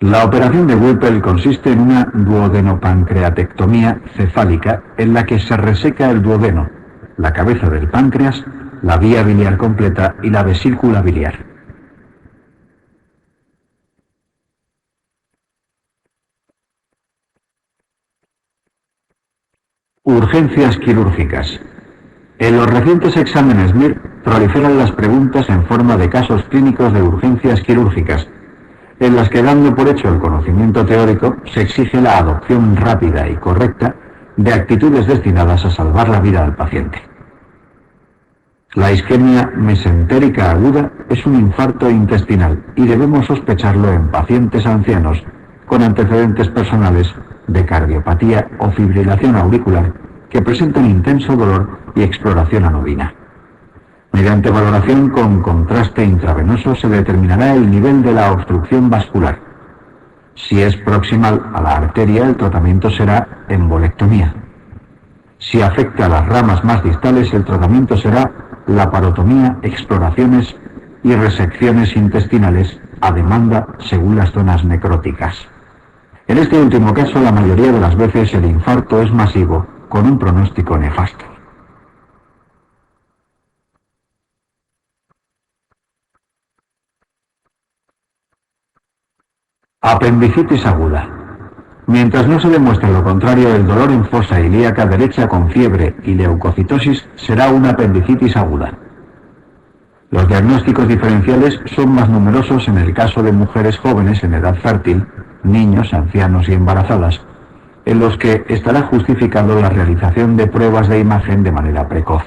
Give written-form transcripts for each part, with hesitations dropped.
La operación de Whipple consiste en una duodenopancreatectomía cefálica en la que se reseca el duodeno, la cabeza del páncreas, la vía biliar completa y la vesícula biliar. Urgencias quirúrgicas. En los recientes exámenes MIR proliferan las preguntas en forma de casos clínicos de urgencias quirúrgicas, en las que, dando por hecho el conocimiento teórico, se exige la adopción rápida y correcta de actitudes destinadas a salvar la vida del paciente. La isquemia mesentérica aguda es un infarto intestinal y debemos sospecharlo en pacientes ancianos con antecedentes personales de cardiopatía o fibrilación auricular que presentan intenso dolor y exploración anodina. Mediante valoración con contraste intravenoso se determinará el nivel de la obstrucción vascular. Si es proximal a la arteria, el tratamiento será embolectomía. Si afecta a las ramas más distales, el tratamiento será laparotomía, exploraciones y resecciones intestinales a demanda según las zonas necróticas. En este último caso, la mayoría de las veces el infarto es masivo, con un pronóstico nefasto. Apendicitis aguda. Mientras no se demuestre lo contrario, el dolor en fosa ilíaca derecha con fiebre y leucocitosis será una apendicitis aguda. Los diagnósticos diferenciales son más numerosos en el caso de mujeres jóvenes en edad fértil, niños, ancianos y embarazadas, en los que estará justificado la realización de pruebas de imagen de manera precoz.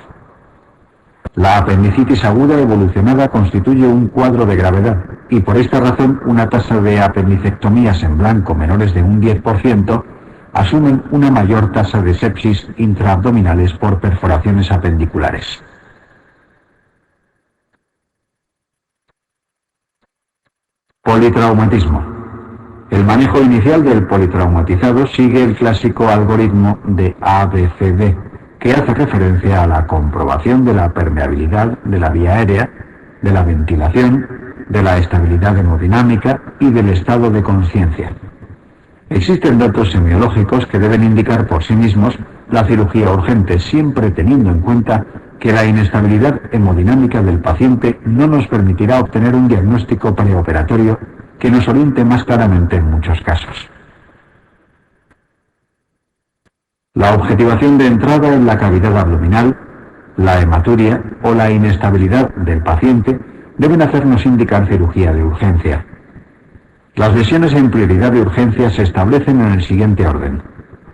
La apendicitis aguda evolucionada constituye un cuadro de gravedad y por esta razón una tasa de apendicectomías en blanco menores de un 10% asumen una mayor tasa de sepsis intraabdominales por perforaciones apendiculares. Politraumatismo. El manejo inicial del politraumatizado sigue el clásico algoritmo de ABCD, que hace referencia a la comprobación de la permeabilidad de la vía aérea, de la ventilación, de la estabilidad hemodinámica y del estado de conciencia. Existen datos semiológicos que deben indicar por sí mismos la cirugía urgente, siempre teniendo en cuenta que la inestabilidad hemodinámica del paciente no nos permitirá obtener un diagnóstico preoperatorio que nos oriente más claramente en muchos casos. La objetivación de entrada en la cavidad abdominal, la hematuria o la inestabilidad del paciente deben hacernos indicar cirugía de urgencia. Las lesiones en prioridad de urgencia se establecen en el siguiente orden: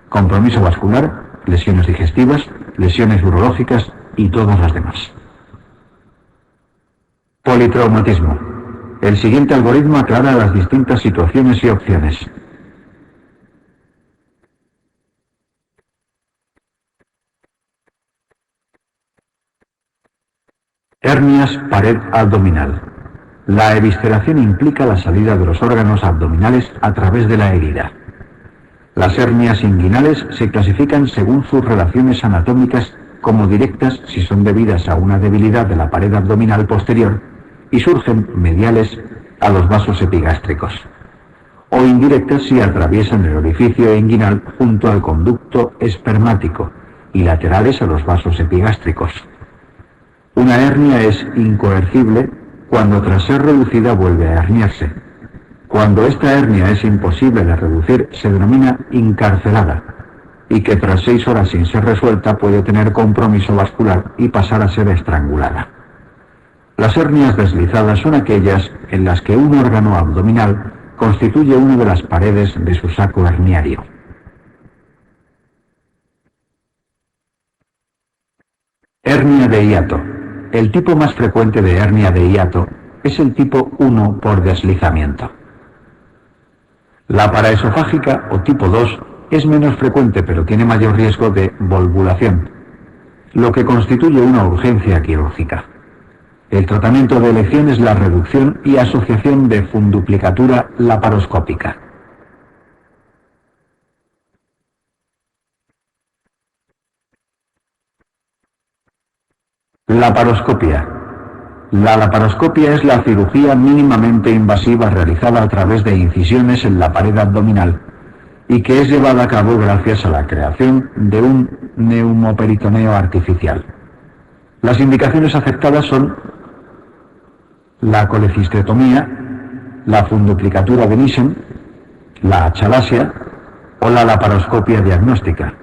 compromiso vascular, lesiones digestivas, lesiones urológicas y todas las demás. Politraumatismo. El siguiente algoritmo aclara las distintas situaciones y opciones. Hernias pared abdominal. La evisceración implica la salida de los órganos abdominales a través de la herida. Las hernias inguinales se clasifican según sus relaciones anatómicas como directas si son debidas a una debilidad de la pared abdominal posterior y surgen mediales a los vasos epigástricos, o indirectas si atraviesan el orificio inguinal junto al conducto espermático y laterales a los vasos epigástricos. Una hernia es incoercible cuando tras ser reducida vuelve a herniarse. Cuando esta hernia es imposible de reducir se denomina incarcelada y que tras 6 horas sin ser resuelta puede tener compromiso vascular y pasar a ser estrangulada. Las hernias deslizadas son aquellas en las que un órgano abdominal constituye una de las paredes de su saco herniario. Hernia de hiato. El tipo más frecuente de hernia de hiato es el tipo 1 por deslizamiento. La paraesofágica o tipo 2 es menos frecuente pero tiene mayor riesgo de volvulación, lo que constituye una urgencia quirúrgica. El tratamiento de elección es la reducción y asociación de funduplicatura laparoscópica. Laparoscopia. La laparoscopia es la cirugía mínimamente invasiva realizada a través de incisiones en la pared abdominal y que es llevada a cabo gracias a la creación de un neumoperitoneo artificial. Las indicaciones aceptadas son la colecistectomía, la funduplicatura de Nissen, la achalasia o la laparoscopia diagnóstica.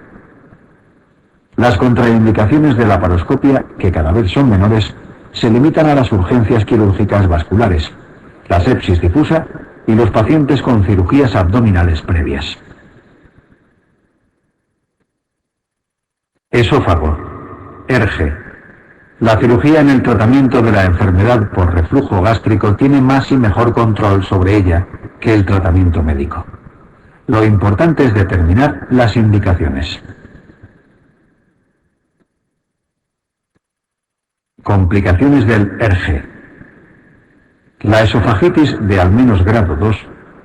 Las contraindicaciones de laparoscopia, que cada vez son menores, se limitan a las urgencias quirúrgicas vasculares, la sepsis difusa y los pacientes con cirugías abdominales previas. Esófago. ERGE. La cirugía en el tratamiento de la enfermedad por reflujo gástrico tiene más y mejor control sobre ella que el tratamiento médico. Lo importante es determinar las indicaciones. Complicaciones del ERGE. La esofagitis de al menos grado 2,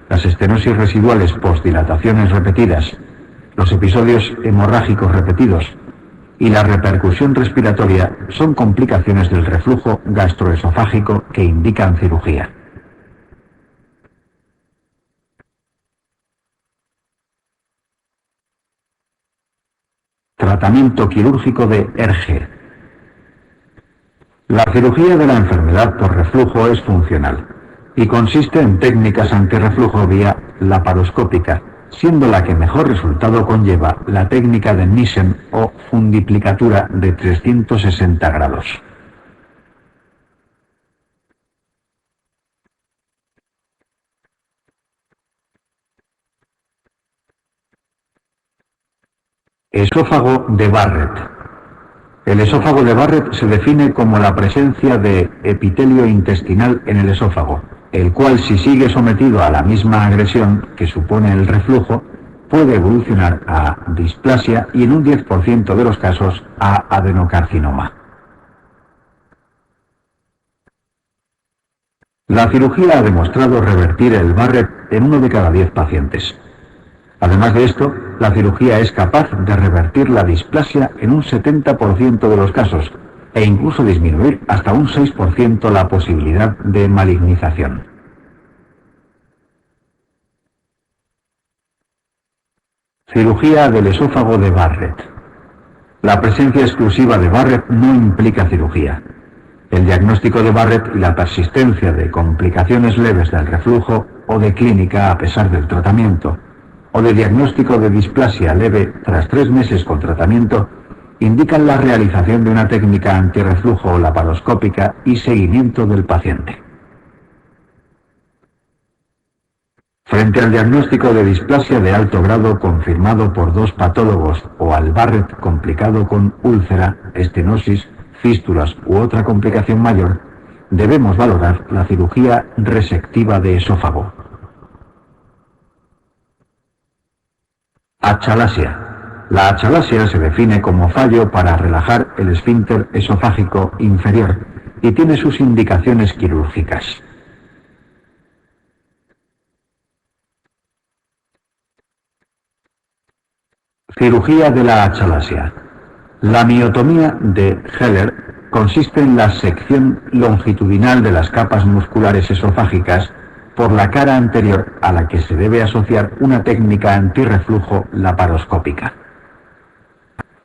las estenosis residuales postdilataciones repetidas, los episodios hemorrágicos repetidos y la repercusión respiratoria son complicaciones del reflujo gastroesofágico que indican cirugía. Tratamiento quirúrgico de ERGE. La cirugía de la enfermedad por reflujo es funcional y consiste en técnicas antirreflujo vía laparoscópica, siendo la que mejor resultado conlleva la técnica de Nissen o fundiplicatura de 360 grados. Esófago de Barrett. El esófago de Barrett se define como la presencia de epitelio intestinal en el esófago, el cual, si sigue sometido a la misma agresión que supone el reflujo, puede evolucionar a displasia y en un 10% de los casos a adenocarcinoma. La cirugía ha demostrado revertir el Barrett en 1 de cada 10 pacientes. Además de esto, la cirugía es capaz de revertir la displasia en un 70% de los casos e incluso disminuir hasta un 6% la posibilidad de malignización. Cirugía del esófago de Barrett. La presencia exclusiva de Barrett no implica cirugía. El diagnóstico de Barrett y la persistencia de complicaciones leves del reflujo o de clínica a pesar del tratamiento, o de diagnóstico de displasia leve tras 3 meses con tratamiento, indican la realización de una técnica antirreflujo laparoscópica y seguimiento del paciente. Frente al diagnóstico de displasia de alto grado confirmado por 2 patólogos o al Barrett complicado con úlcera, estenosis, fístulas u otra complicación mayor, debemos valorar la cirugía resectiva de esófago. Achalasia. La achalasia se define como fallo para relajar el esfínter esofágico inferior y tiene sus indicaciones quirúrgicas. Cirugía de la achalasia. La miotomía de Heller consiste en la sección longitudinal de las capas musculares esofágicas por la cara anterior, a la que se debe asociar una técnica antirreflujo laparoscópica.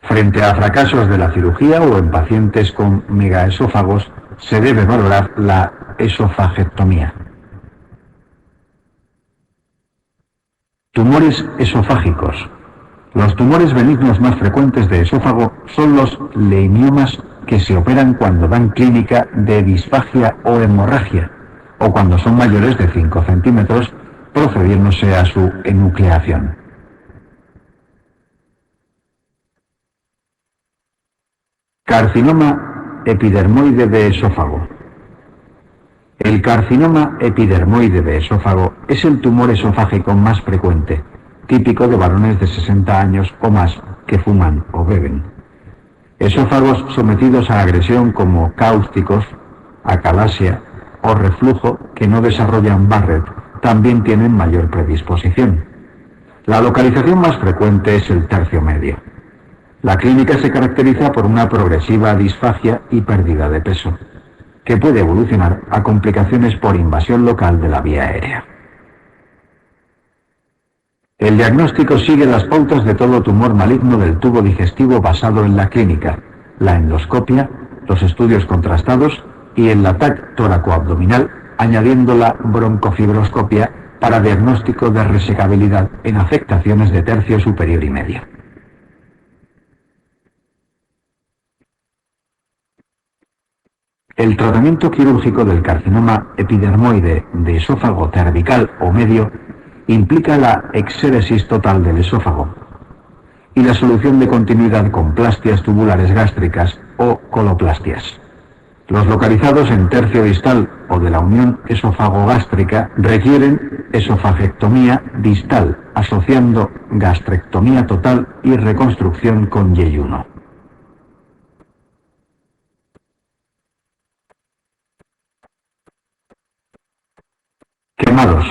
Frente a fracasos de la cirugía o en pacientes con megaesófagos, se debe valorar la esofagectomía. Tumores esofágicos. Los tumores benignos más frecuentes de esófago son los leimiomas, que se operan cuando dan clínica de disfagia o hemorragia, o cuando son mayores de 5 centímetros, procediéndose a su enucleación. Carcinoma epidermoide de esófago. El carcinoma epidermoide de esófago es el tumor esofágico más frecuente, típico de varones de 60 años o más que fuman o beben. Esófagos sometidos a agresión como cáusticos, acalasia o reflujo que no desarrollan Barrett también tienen mayor predisposición. La localización más frecuente es el tercio medio. La clínica se caracteriza por una progresiva disfagia y pérdida de peso. que puede evolucionar a complicaciones por invasión local de la vía aérea. El diagnóstico sigue las pautas de todo tumor maligno del tubo digestivo basado en la clínica, la endoscopia, los estudios contrastados y el TAC tóraco-abdominal, añadiendo la broncofibroscopia para diagnóstico de resecabilidad en afectaciones de tercio superior y medio. El tratamiento quirúrgico del carcinoma epidermoide de esófago cervical o medio implica la exéresis total del esófago y la solución de continuidad con plastias tubulares gástricas o coloplastias. Los localizados en tercio distal o de la unión esófago-gástrica requieren esofagectomía distal, asociando gastrectomía total y reconstrucción con yeyuno. Quemados.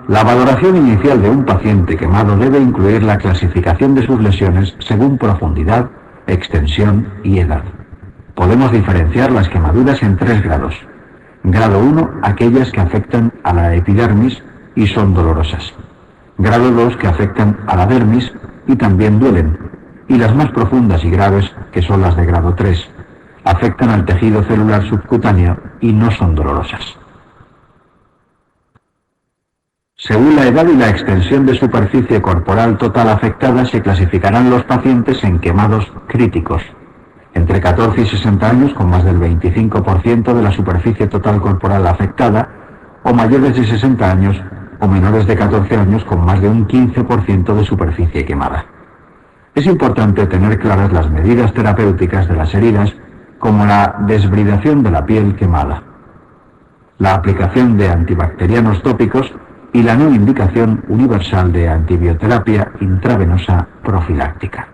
La valoración inicial de un paciente quemado debe incluir la clasificación de sus lesiones según profundidad, extensión y edad. Podemos diferenciar las quemaduras en 3 grados. Grado 1, aquellas que afectan a la epidermis y son dolorosas. Grado 2, que afectan a la dermis y también duelen. Y las más profundas y graves, que son las de grado 3, afectan al tejido celular subcutáneo y no son dolorosas. Según la edad y la extensión de superficie corporal total afectada, se clasificarán los pacientes en quemados críticos, entre 14 y 60 años con más del 25% de la superficie total corporal afectada, o mayores de 60 años o menores de 14 años con más de un 15% de superficie quemada. Es importante tener claras las medidas terapéuticas de las heridas, como la desbridación de la piel quemada, la aplicación de antibacterianos tópicos y la no indicación universal de antibioterapia intravenosa profiláctica.